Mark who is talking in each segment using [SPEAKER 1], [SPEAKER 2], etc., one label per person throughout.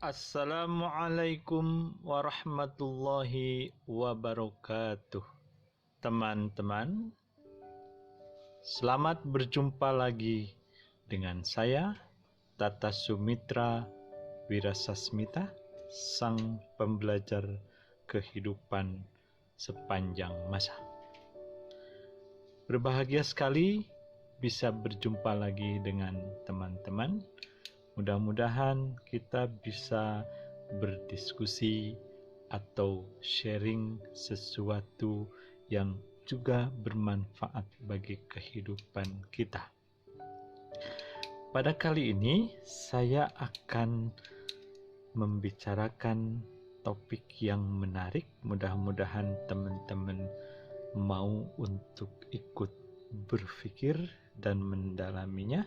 [SPEAKER 1] Assalamualaikum warahmatullahi wabarakatuh. Teman-teman, selamat berjumpa lagi dengan saya, Tata Sumitra Wirasasmita, sang pembelajar kehidupan sepanjang masa. Berbahagia sekali bisa berjumpa lagi dengan teman-teman. Mudah-mudahan kita bisa berdiskusi atau sharing sesuatu yang juga bermanfaat bagi kehidupan kita. Pada kali ini saya akan membicarakan topik yang menarik. Mudah-mudahan teman-teman mau untuk ikut berpikir dan mendalaminya.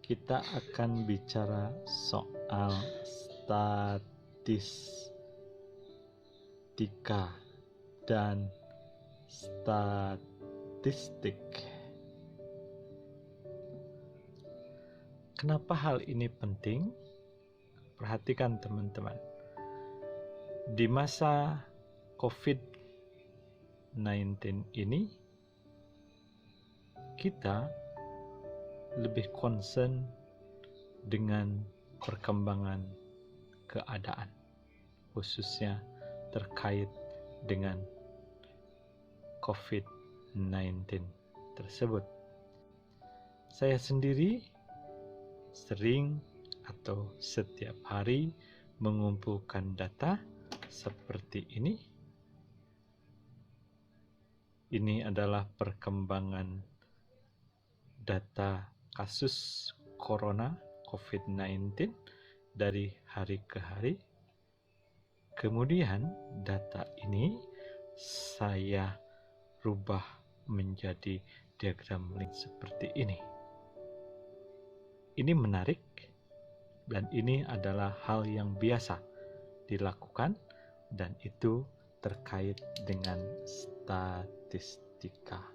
[SPEAKER 1] Kita akan bicara soal statistika dan statistik. Kenapa hal ini penting? Perhatikan teman-teman. Di masa COVID-19 ini, kita lebih concern dengan perkembangan keadaan, khususnya terkait dengan COVID-19 tersebut. Saya sendiri sering atau setiap hari mengumpulkan data seperti ini. Ini adalah perkembangan data kasus corona COVID-19 dari hari ke hari. Kemudian data ini saya rubah menjadi diagram link seperti ini. Ini menarik dan ini adalah hal yang biasa dilakukan dan itu terkait dengan statistika.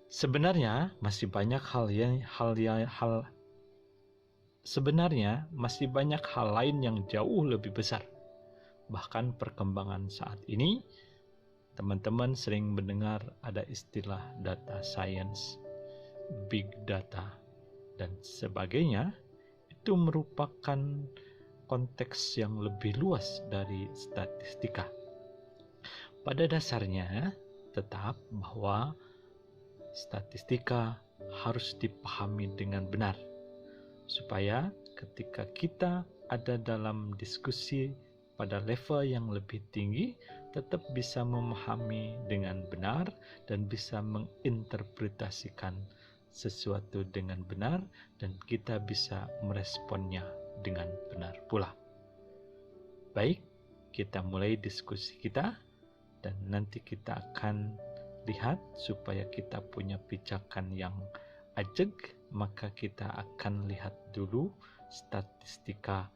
[SPEAKER 1] Sebenarnya masih banyak hal lain yang jauh lebih besar. Bahkan perkembangan saat ini, teman-teman sering mendengar ada istilah data science, big data, dan sebagainya. Itu merupakan konteks yang lebih luas dari statistika. Pada dasarnya, tetap bahwa statistika harus dipahami dengan benar, supaya ketika kita ada dalam diskusi pada level yang lebih tinggi, tetap bisa memahami dengan benar dan bisa menginterpretasikan sesuatu dengan benar, dan kita bisa meresponnya dengan benar pula. Baik, kita mulai diskusi kita, dan nanti kita akan lihat supaya kita punya pijakan yang ajeg, maka kita akan lihat dulu statistika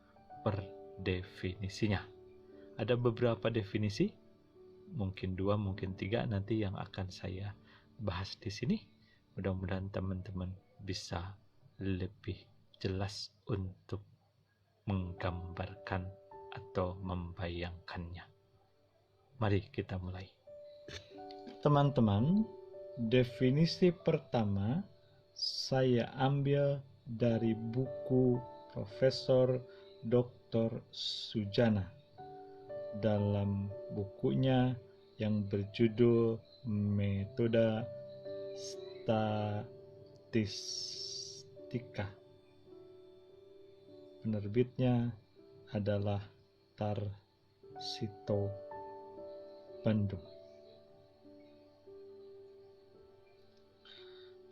[SPEAKER 1] per definisinya. Ada beberapa definisi, mungkin 2, mungkin 3 nanti yang akan saya bahas di sini. Mudah-mudahan teman-teman bisa lebih jelas untuk menggambarkan atau membayangkannya. Mari kita mulai. Teman-teman, definisi pertama saya ambil dari buku Profesor Dr. Sujana dalam bukunya yang berjudul Metode Statistika. Penerbitnya adalah Tarsito Bandung.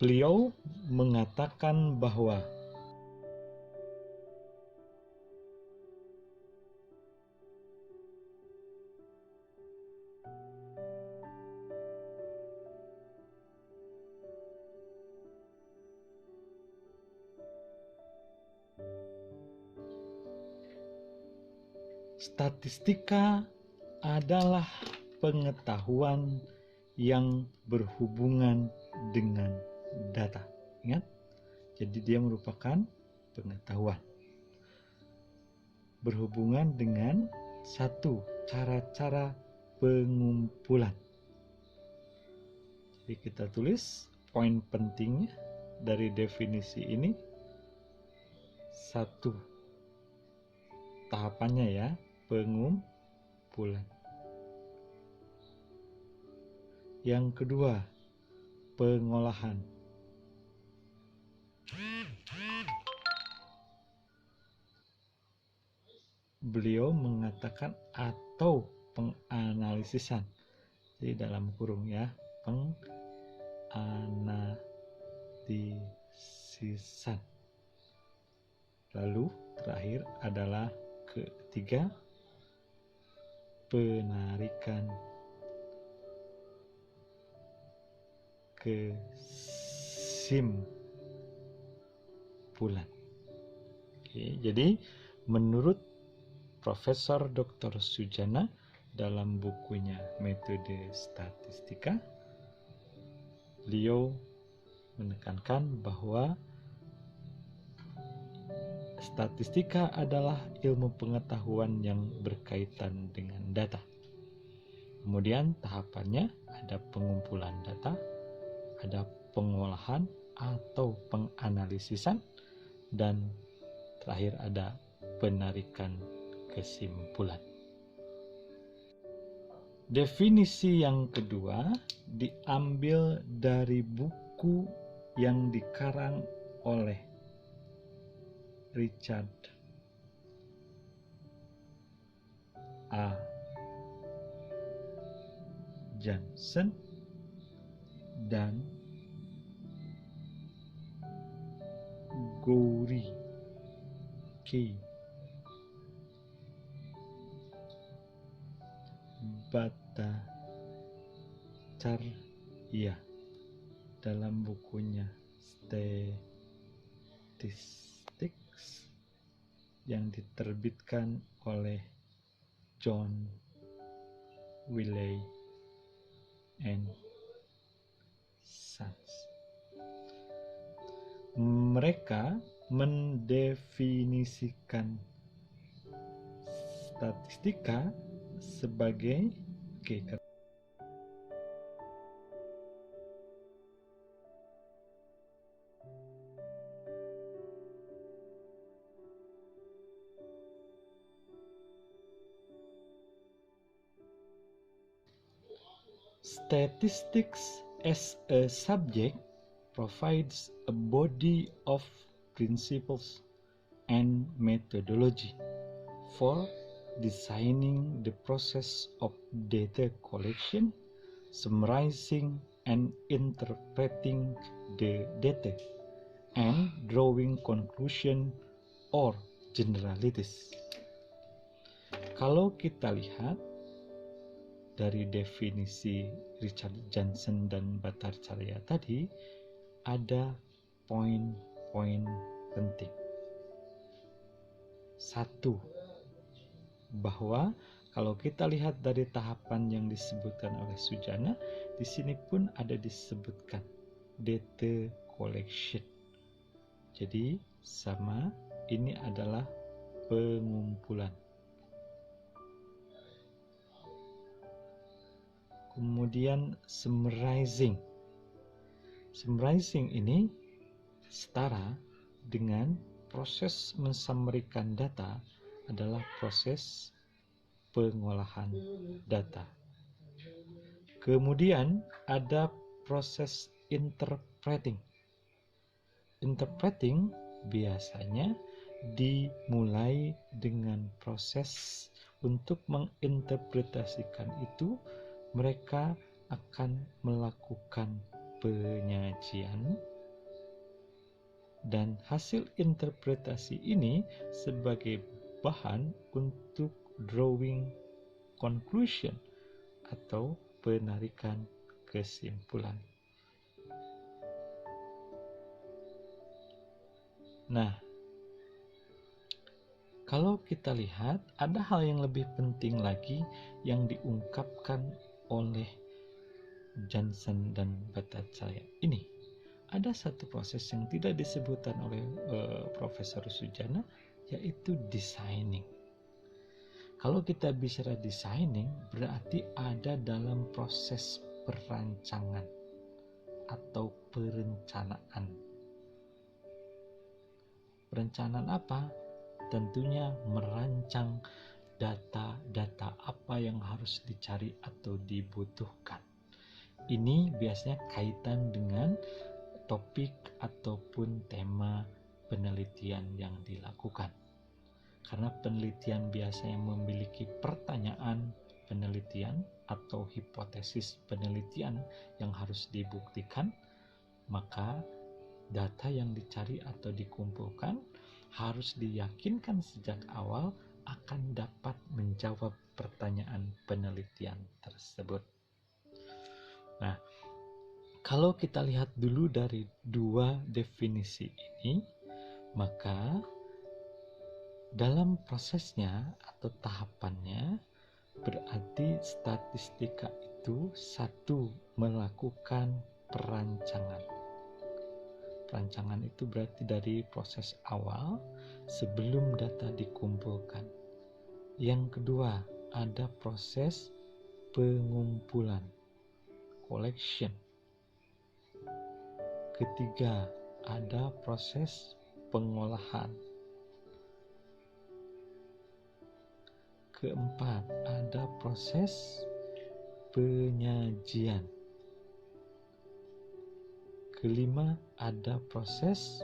[SPEAKER 1] Beliau mengatakan bahwa statistika adalah pengetahuan yang berhubungan dengan data. Ingat, jadi dia merupakan pengetahuan. berhubungan dengan satu, cara-cara pengumpulan. Jadi kita tulis poin pentingnya dari definisi ini. Satu, tahapannya ya, pengumpulan. Yang kedua, pengolahan. Beliau mengatakan atau penganalisisan. Jadi dalam kurung ya, penganalisisan. Lalu terakhir adalah ketiga, penarikan kesimpulan. Oke, jadi menurut Profesor Dr. Sujana dalam bukunya Metode Statistika, beliau menekankan bahwa statistika adalah ilmu pengetahuan yang berkaitan dengan data. Kemudian tahapannya ada pengumpulan data, ada pengolahan atau penganalisisan, dan terakhir ada penarikan kesimpulan. Definisi yang kedua diambil dari buku yang dikarang oleh Richard A. Johnson dan Gowri K. Bhattacharya dalam bukunya Statistics yang diterbitkan oleh John Wiley and Sons. Mereka mendefinisikan statistika sebagai statistics as a subject provides a body of principles and methodology for designing the process of data collection, summarizing and interpreting the data, and drawing conclusion or generalities. Kalau kita lihat dari definisi Richard Johnson dan Bhattacharya tadi, ada poin-poin penting. Satu, bahwa kalau kita lihat dari tahapan yang disebutkan oleh Sujana, di sini pun ada disebutkan data collection. Jadi sama, ini adalah pengumpulan. Kemudian summarizing. Summarizing ini setara dengan proses mensummarikan data adalah proses pengolahan data. Kemudian ada proses interpreting. Interpreting biasanya dimulai dengan proses untuk menginterpretasikan itu. Mereka akan melakukan penyajian dan hasil interpretasi ini sebagai bahan untuk drawing conclusion atau penarikan kesimpulan. Nah, kalau kita lihat ada hal yang lebih penting lagi yang diungkapkan oleh Johnson dan Bhattacharya ini. Ada satu proses yang tidak disebutkan oleh Profesor Sujana, yaitu designing. Kalau kita bicara designing, berarti ada dalam proses perancangan atau perencanaan. Perencanaan apa? Tentunya merancang data-data apa yang harus dicari atau dibutuhkan. Ini biasanya kaitan dengan topik ataupun tema penelitian yang dilakukan. Karena penelitian biasanya memiliki pertanyaan penelitian atau hipotesis penelitian yang harus dibuktikan, maka data yang dicari atau dikumpulkan harus diyakinkan sejak awal akan dapat menjawab pertanyaan penelitian tersebut. Nah, kalau kita lihat dulu dari dua definisi ini, maka dalam prosesnya atau tahapannya berarti statistika itu satu, melakukan perancangan. Perancangan itu berarti dari proses awal sebelum data dikumpulkan. Yang kedua, ada proses pengumpulan, collection. Ketiga, ada proses pengolahan. Keempat, ada proses penyajian. Kelima, ada proses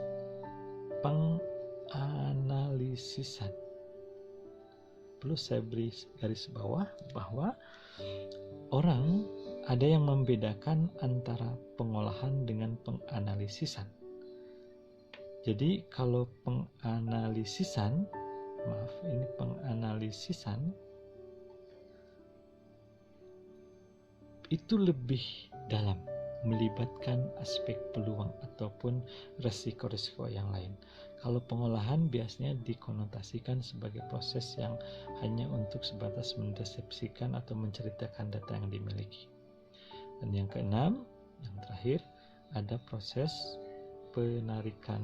[SPEAKER 1] penganalisisan. Perlu saya beri garis bawah bahwa orang ada yang membedakan antara pengolahan dengan penganalisisan. Jadi kalau penganalisisan itu lebih dalam, melibatkan aspek peluang ataupun resiko-resiko yang lain. Kalau pengolahan biasanya dikonotasikan sebagai proses yang hanya untuk sebatas mendeskripsikan atau menceritakan data yang dimiliki. Dan yang keenam, yang terakhir, ada proses penarikan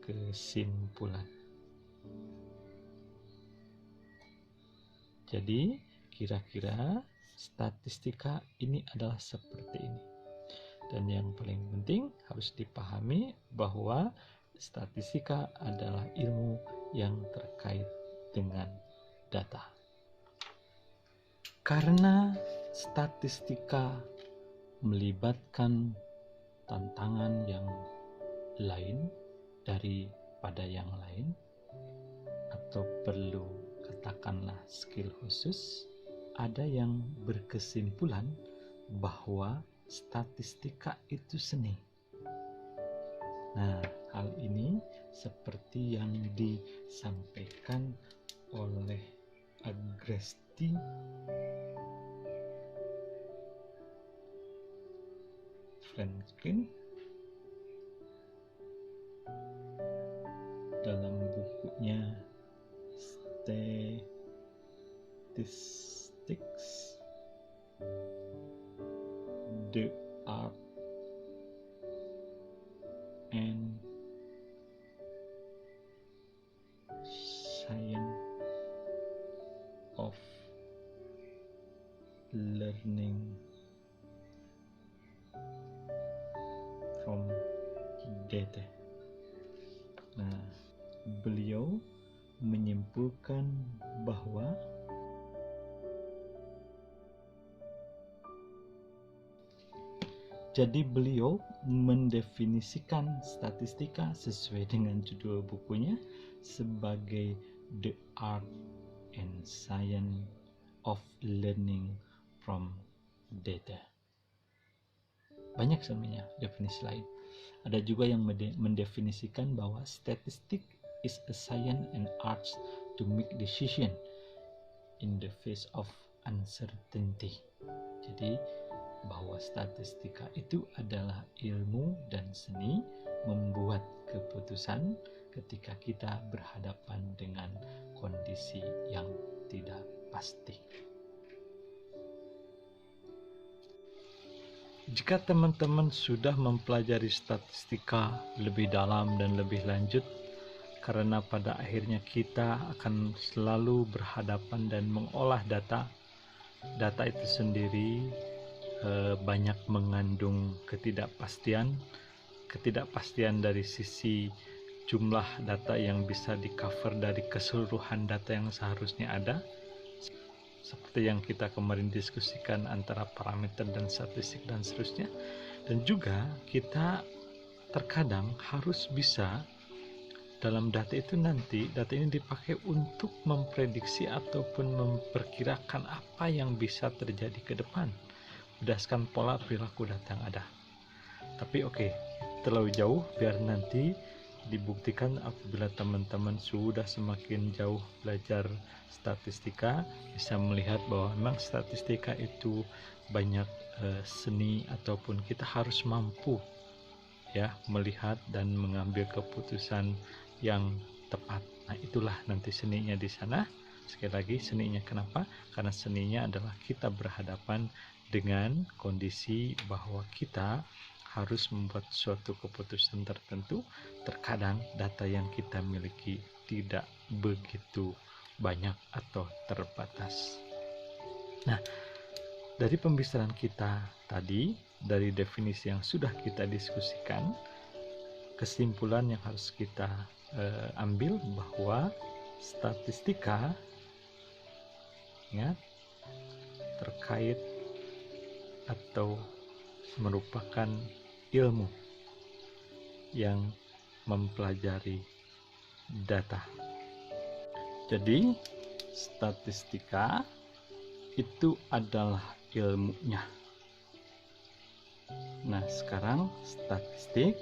[SPEAKER 1] kesimpulan. Jadi, kira-kira statistika ini adalah seperti ini. Dan yang paling penting harus dipahami bahwa statistika adalah ilmu yang terkait dengan data. Karena statistika melibatkan tantangan yang lain daripada yang lain, atau perlu katakanlah skill khusus, ada yang berkesimpulan bahwa statistika itu seni. Nah, hal ini seperti yang disampaikan oleh Agresti Franklin dalam bukunya Statistics, The Art and Science of Learning from Data. Nah, beliau menyimpulkan bahwa beliau mendefinisikan statistika sesuai dengan judul bukunya sebagai The Art and Science of Learning from Data. Banyak sebenarnya definisi lain. Ada juga yang mendefinisikan bahwa statistik is a science and arts to make decision in the face of uncertainty. Jadi bahwa statistika itu adalah ilmu dan seni membuat keputusan ketika kita berhadapan dengan kondisi yang tidak pasti. Jika teman-teman sudah mempelajari statistika lebih dalam dan lebih lanjut, karena pada akhirnya kita akan selalu berhadapan dan mengolah data. Data itu sendiri banyak mengandung ketidakpastian dari sisi jumlah data yang bisa di-cover dari keseluruhan data yang seharusnya ada, seperti yang kita kemarin diskusikan antara parameter dan statistik dan seterusnya. Dan juga kita terkadang harus bisa dalam data itu nanti, data ini dipakai untuk memprediksi ataupun memperkirakan apa yang bisa terjadi ke depan berdasarkan pola perilaku data yang ada. Tapi terlalu jauh, biar nanti dibuktikan apabila teman-teman sudah semakin jauh belajar statistika, bisa melihat bahwa memang statistika itu banyak seni, ataupun kita harus mampu melihat dan mengambil keputusan yang tepat. Nah, itulah nanti seninya di sana. Sekali lagi, seninya kenapa? Karena seninya adalah kita berhadapan dengan kondisi bahwa kita harus membuat suatu keputusan tertentu. Terkadang data yang kita miliki tidak begitu banyak atau terbatas. Nah, dari pembicaraan kita tadi, dari definisi yang sudah kita diskusikan, kesimpulan yang harus kita ambil bahwa statistika terkait atau merupakan ilmu yang mempelajari data. Jadi statistika itu adalah ilmunya. Nah, sekarang statistik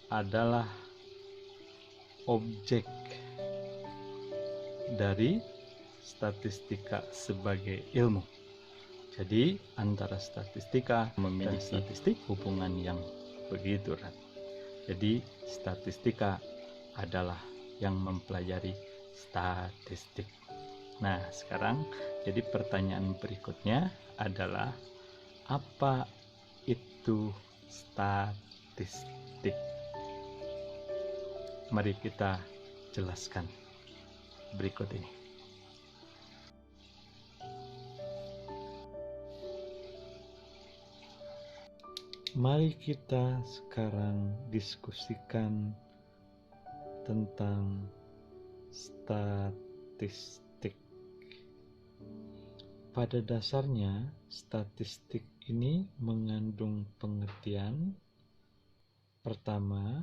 [SPEAKER 1] adalah objek dari statistika sebagai ilmu. Jadi antara statistika memiliki statistik hubungan yang begitu erat. Jadi statistika adalah yang mempelajari statistik. Nah, sekarang jadi pertanyaan berikutnya adalah, apa itu statistik? Mari kita jelaskan berikut ini. Mari kita sekarang diskusikan tentang statistik. Pada dasarnya, statistik ini mengandung pengertian pertama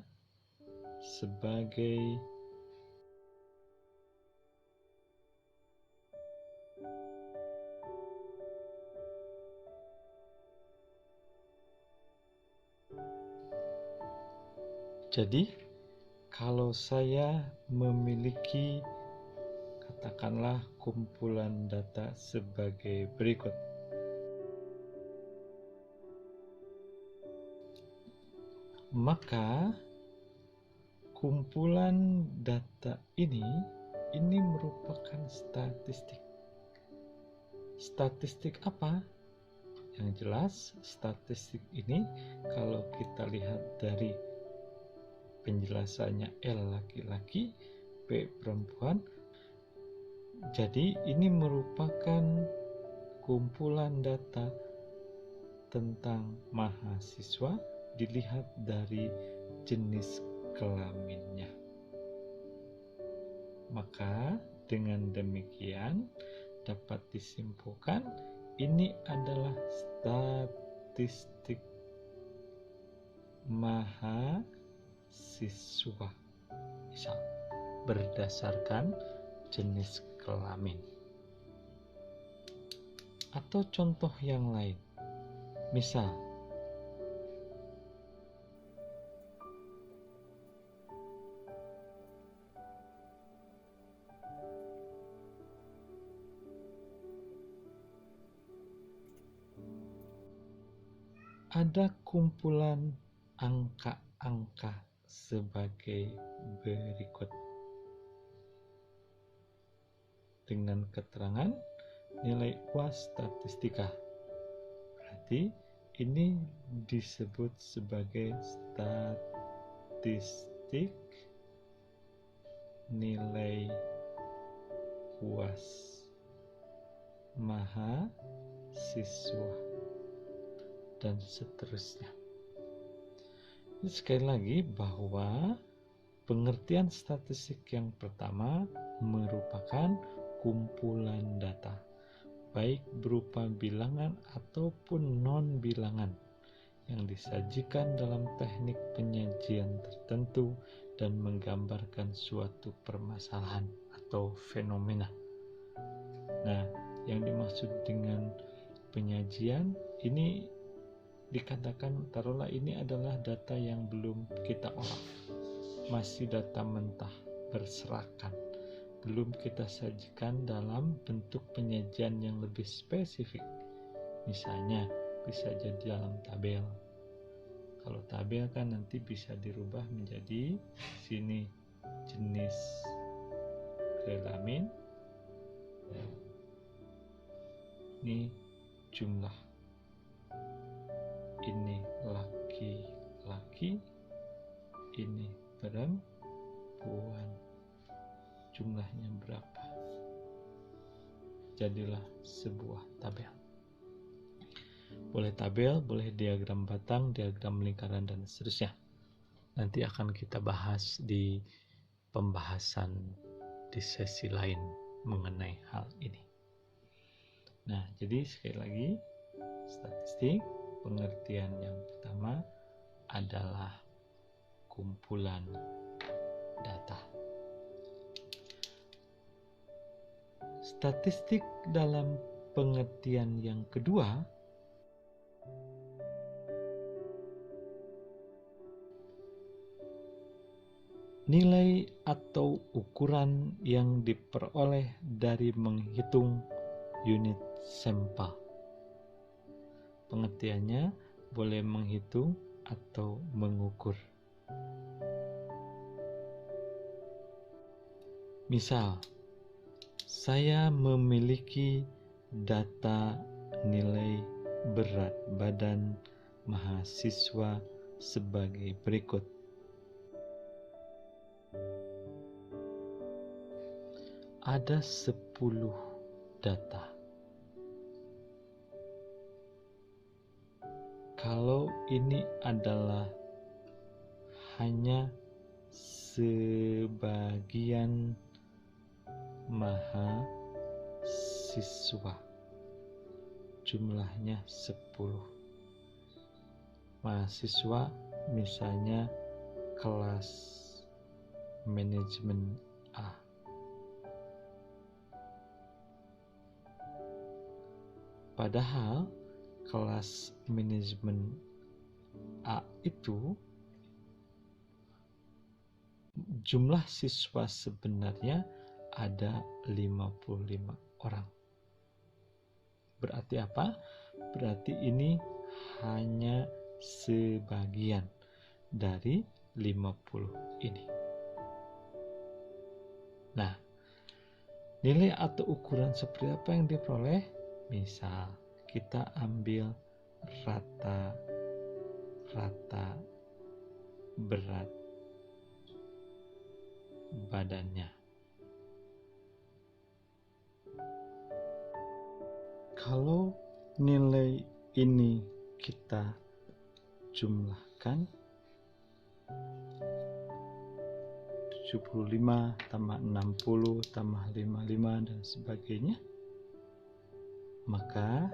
[SPEAKER 1] sebagai jadi kalau saya memiliki katakanlah kumpulan data sebagai berikut. Maka kumpulan data ini merupakan statistik. Statistik apa? Yang jelas, statistik ini kalau kita lihat dari penjelasannya L laki-laki, P perempuan, jadi ini merupakan kumpulan data tentang mahasiswa dilihat dari jenis kelaminnya. Maka dengan demikian dapat disimpulkan ini adalah statistik mahasiswa, misal berdasarkan jenis kelamin. Atau contoh yang lain, misal ada kumpulan angka-angka sebagai berikut dengan keterangan nilai UAS statistika. Berarti ini disebut sebagai statistik statistik nilai puas mahasiswa, dan seterusnya. Sekali lagi bahwa pengertian statistik yang pertama merupakan kumpulan data, baik berupa bilangan ataupun non-bilangan, yang disajikan dalam teknik penyajian tertentu dan menggambarkan suatu permasalahan atau fenomena. Nah, yang dimaksud dengan penyajian ini dikatakan, taruhlah ini adalah data yang belum kita olah, masih data mentah, berserakan, belum kita sajikan dalam bentuk penyajian yang lebih spesifik. Misalnya bisa jadi dalam tabel. Kalau tabel kan nanti bisa dirubah menjadi sini jenis kelamin, ini jumlah, ini laki-laki, ini perempuan, jumlahnya berapa. Jadilah sebuah tabel. Boleh tabel, boleh diagram batang, diagram lingkaran, dan seterusnya. Nanti akan kita bahas di pembahasan di sesi lain mengenai hal ini. Nah, jadi sekali lagi, statistik pengertian yang pertama adalah kumpulan data. Statistik dalam pengertian yang kedua nilai atau ukuran yang diperoleh dari menghitung unit sampel. Pengertiannya boleh menghitung atau mengukur. Misal, saya memiliki data nilai berat badan mahasiswa sebagai berikut. Ada 10 data. Kalau ini adalah hanya sebagian mahasiswa, jumlahnya 10. Mahasiswa misalnya kelas manajemen A. Padahal kelas manajemen A itu jumlah siswa sebenarnya ada 55 orang. Berarti apa? Berarti ini hanya sebagian dari 50 ini. Nah, nilai atau ukuran seperti apa yang diperoleh? Misal, kita ambil rata berat badannya. Kalau nilai ini kita jumlahkan, 75 tambah 60 tambah 55 dan sebagainya, maka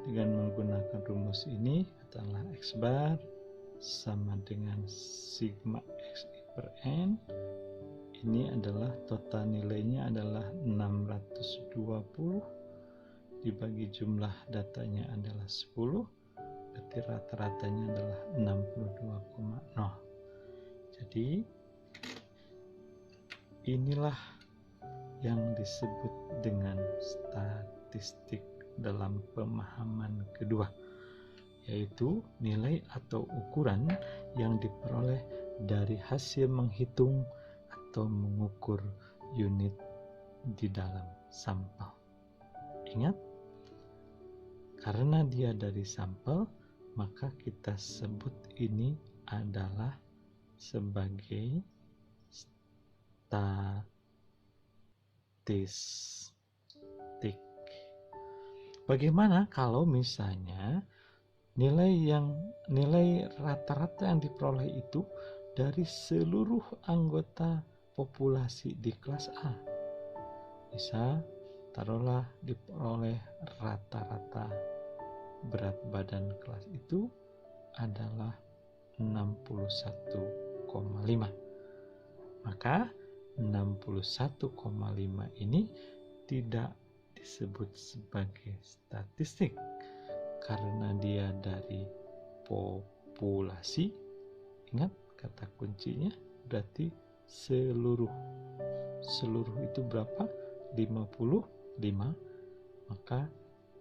[SPEAKER 1] dengan menggunakan rumus ini, katakanlah X bar sama dengan sigma Xi per N. Ini adalah total nilainya adalah 620 dibagi jumlah datanya adalah 10, berarti rata-ratanya adalah 62,0. Jadi inilah yang disebut dengan statistik dalam pemahaman kedua, yaitu nilai atau ukuran yang diperoleh dari hasil menghitung atau mengukur unit di dalam sampel. Ingat, karena dia dari sampel, maka kita sebut ini adalah sebagai statistik. Bagaimana kalau misalnya nilai rata-rata yang diperoleh itu dari seluruh anggota populasi di kelas A? Bisa taruhlah diperoleh rata-rata berat badan kelas itu adalah 61,5. Maka 61,5 ini tidak disebut sebagai statistik karena dia dari populasi. Ingat kata kuncinya berarti seluruh itu berapa? 55. Maka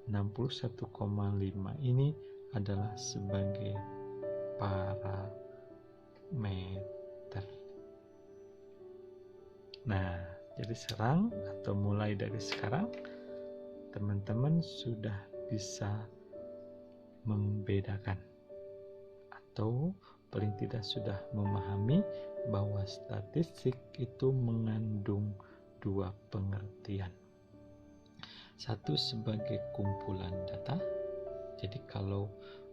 [SPEAKER 1] 61,5 ini adalah sebagai parameter. Nah, jadi mulai dari sekarang teman-teman sudah bisa membedakan atau paling tidak sudah memahami bahwa statistik itu mengandung dua pengertian. Satu sebagai kumpulan data. Jadi kalau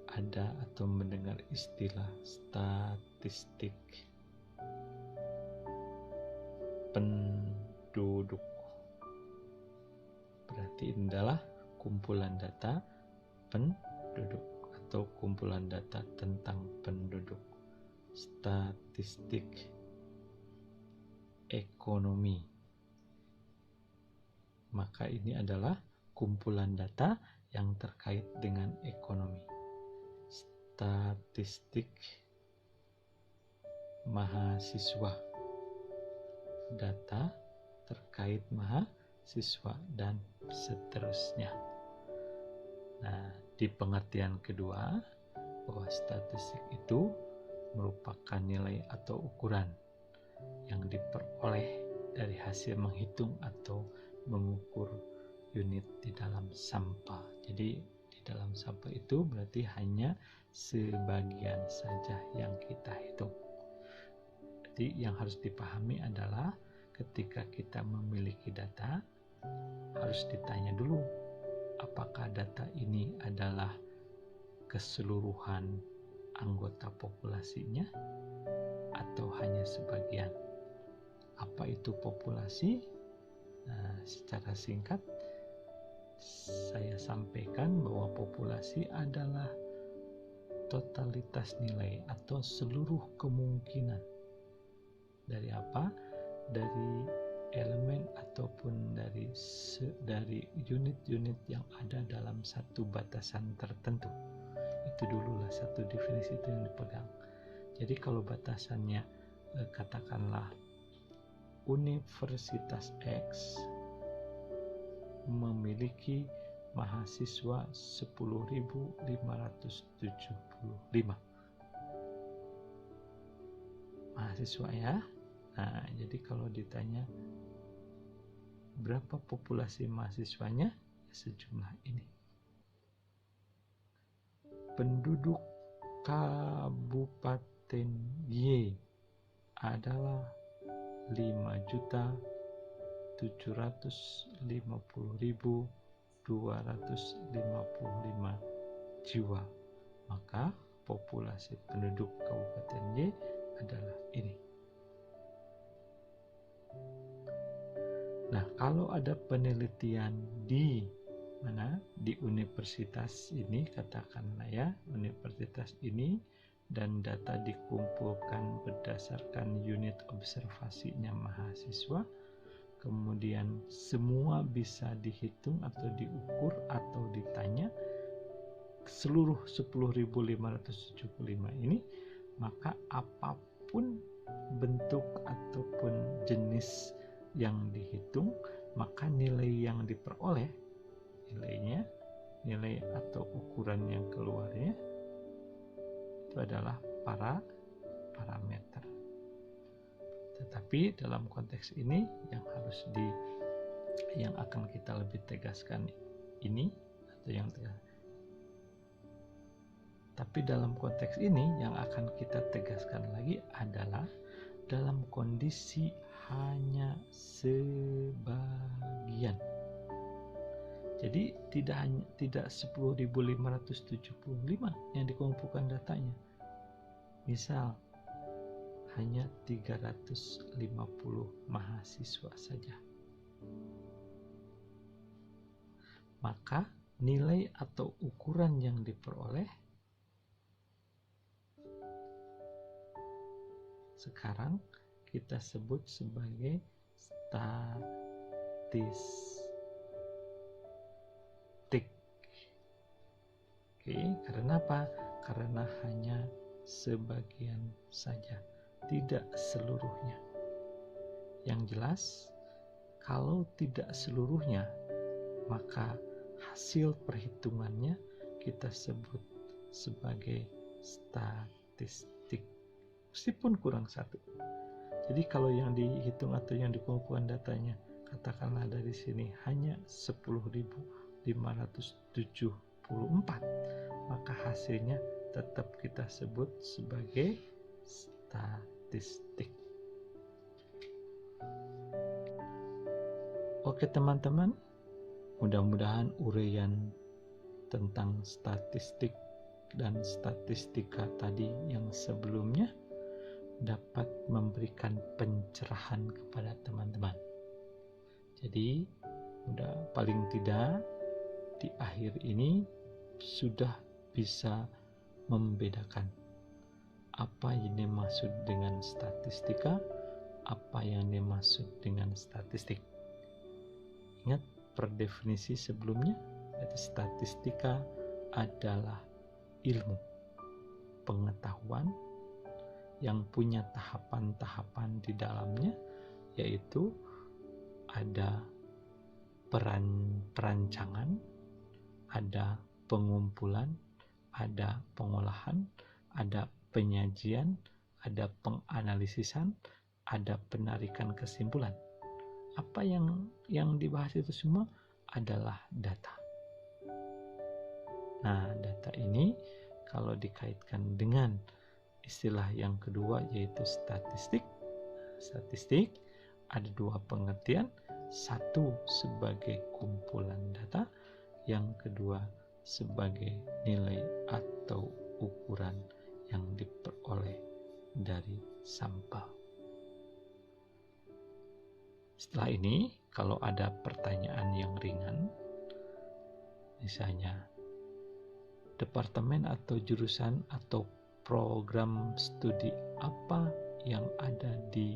[SPEAKER 1] ada atau mendengar istilah statistik penduduk, berarti ini adalah kumpulan data penduduk atau kumpulan data tentang penduduk. Statistik ekonomi, maka ini adalah kumpulan data yang terkait dengan ekonomi. Statistik mahasiswa, data terkait mahasiswa, dan seterusnya. Nah, di pengertian kedua, bahwa statistik itu merupakan nilai atau ukuran yang diperoleh dari hasil menghitung atau mengukur unit di dalam sampel. Jadi di dalam sampel itu berarti hanya sebagian saja yang kita hitung. Jadi yang harus dipahami adalah ketika kita memiliki data, harus ditanya dulu apakah data ini adalah keseluruhan anggota populasinya atau hanya sebagian. Apa itu populasi? Nah, secara singkat saya sampaikan bahwa populasi adalah totalitas nilai atau seluruh kemungkinan dari apa? Dari elemen ataupun dari unit-unit yang ada dalam satu batasan tertentu. Itu dululah satu definisi itu yang dipegang. Jadi kalau batasannya katakanlah Universitas X memiliki mahasiswa 10.575 mahasiswa ya. Nah, jadi kalau ditanya berapa populasi mahasiswanya, ya sejumlah ini. Penduduk Kabupaten Y adalah 5.750.255 jiwa. Maka populasi penduduk Kabupaten Y adalah ini. Nah, kalau ada penelitian di mana? Di universitas ini, katakanlah ya, universitas ini, dan data dikumpulkan berdasarkan unit observasinya mahasiswa, kemudian semua bisa dihitung atau diukur atau ditanya seluruh 10.575 ini, maka apapun bentuk ataupun jenis yang dihitung, maka nilai yang diperoleh, nilai atau ukuran yang keluarnya itu adalah parameter. Tetapi dalam konteks ini yang akan kita lebih tegaskan ini atau yang tegas. Tapi Tapi dalam konteks ini yang akan kita tegaskan lagi adalah dalam kondisi hanya sebagian. Jadi tidak 10.575 yang dikumpulkan datanya. Misal hanya 350 mahasiswa saja. Maka nilai atau ukuran yang diperoleh sekarang kita sebut sebagai statistik. Oke, karena apa? Karena hanya sebagian saja, tidak seluruhnya. Yang jelas, kalau tidak seluruhnya, maka hasil perhitungannya kita sebut sebagai statistik, meskipun kurang satu. Jadi kalau yang dihitung atau yang dikumpulkan datanya, katakanlah dari sini hanya 10.574, maka hasilnya tetap kita sebut sebagai statistik. Oke teman-teman, mudah-mudahan uraian tentang statistik dan statistika tadi yang sebelumnya dapat memberikan pencerahan kepada teman-teman. Jadi, paling tidak di akhir ini sudah bisa membedakan apa yang dimaksud dengan statistika, apa yang dimaksud dengan statistik. Ingat, per definisi sebelumnya, yaitu statistika adalah ilmu pengetahuan yang punya tahapan-tahapan di dalamnya, yaitu ada perancangan, ada pengumpulan, ada pengolahan, ada penyajian, ada penganalisisan, ada penarikan kesimpulan. Apa yang dibahas itu semua adalah data. Nah, data ini kalau dikaitkan dengan istilah yang kedua yaitu statistik. Statistik ada dua pengertian, satu sebagai kumpulan data, yang kedua sebagai nilai atau ukuran yang diperoleh dari sampel. Setelah ini, kalau ada pertanyaan yang ringan, misalnya departemen atau jurusan atau program studi apa yang ada di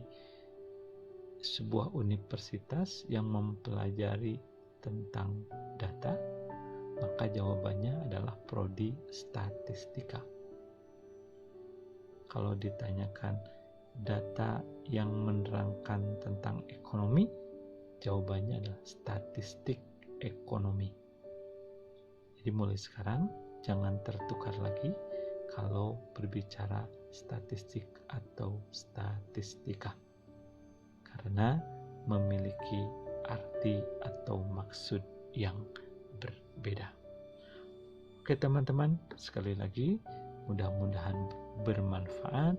[SPEAKER 1] sebuah universitas yang mempelajari tentang data, maka jawabannya adalah prodi statistika. Kalau ditanyakan data yang menerangkan tentang ekonomi, jawabannya adalah statistik ekonomi. Jadi mulai sekarang jangan tertukar lagi kalau berbicara statistik atau statistika, karena memiliki arti atau maksud yang berbeda. Oke teman-teman, sekali lagi mudah-mudahan bermanfaat,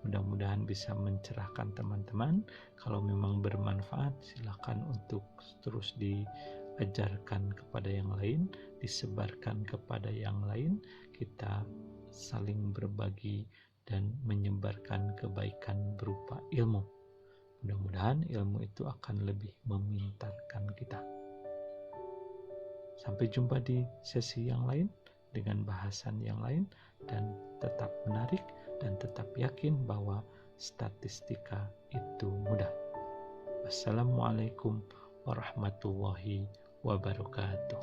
[SPEAKER 1] mudah-mudahan bisa mencerahkan teman-teman. Kalau memang bermanfaat, silakan untuk terus diajarkan kepada yang lain, disebarkan kepada yang lain. Kita saling berbagi dan menyebarkan kebaikan berupa ilmu. Mudah-mudahan ilmu itu akan lebih memintarkan kita. Sampai jumpa di sesi yang lain dengan bahasan yang lain, dan tetap menarik dan tetap yakin bahwa statistika itu mudah. Wassalamualaikum warahmatullahi wabarakatuh.